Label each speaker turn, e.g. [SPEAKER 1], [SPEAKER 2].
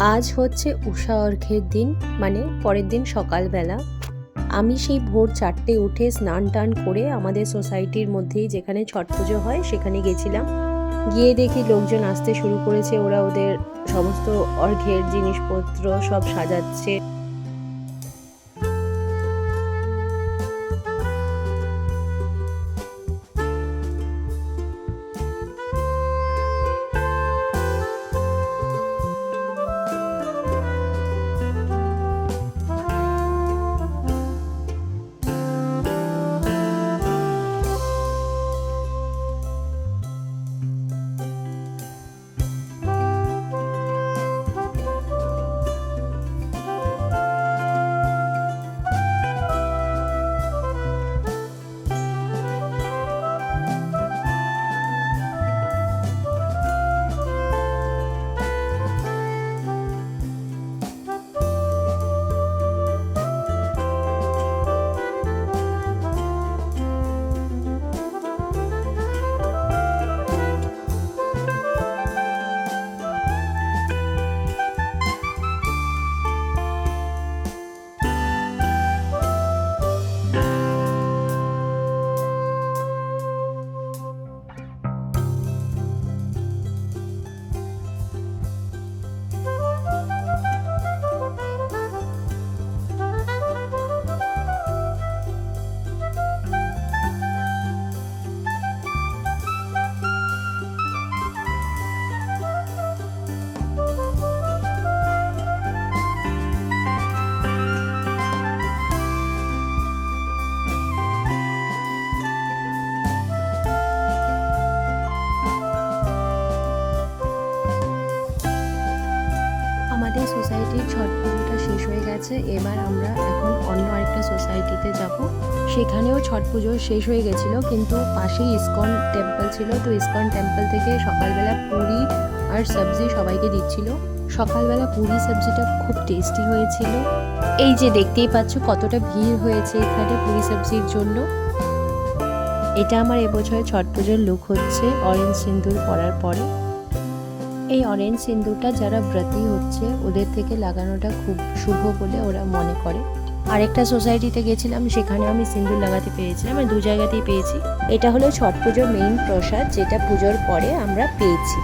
[SPEAKER 1] আজ হচ্ছে উষা অর্ঘ্যের দিন, মানে পরের দিন সকালবেলা। আমি সেই ভোর 4টে উঠে স্নান টান করে আমাদের সোসাইটির মধ্যেই যেখানে ছট পুজো হয় সেখানে গেছিলাম। গিয়ে দেখি লোকজন আসতে শুরু করেছে, ওরা ওদের সমস্ত অর্ঘ্যের জিনিসপত্র সব সাজাচ্ছে। আমাদের সোসাইটির ছট পুজোটা শেষ হয়ে গেছে। এবার আমরা এখন অন্য আরেকটা সোসাইটিতে যাব। সেখানেও ছট পুজো শেষ হয়ে গেছিল, কিন্তু পাশেই ইসকন টেম্পল ছিল। তো ইসকন টেম্পল থেকে সকালবেলা পুরি আর সবজি সবাইকে দিচ্ছিল। সকালবেলা পুরি সবজিটা খুব টেস্টি হয়েছিল। এই যে দেখতেই পাচ্ছ কতটা ভিড় হয়েছে এখানে পুরি সবজির জন্য। এটা আমার এবছরের ছট পুজোর লুক হচ্ছে অরেঞ্জ সিঁদুর পরার পরে। এই অরেঞ্জ সিঁদুরটা যারা ব্রতী হচ্ছে ওদের থেকে লাগানোটা খুব শুভ বলে ওরা মনে করে। আরেকটা সোসাইটিতে গেছিলাম, সেখানে আমি সিঁদুর লাগাতে পেরেছিলাম, আমি 2 জায়গাতেই পেয়েছি। এটা হলো ছট পুজোর মেইন প্রসাদ, যেটা পুজোর পরে আমরা পেয়েছি।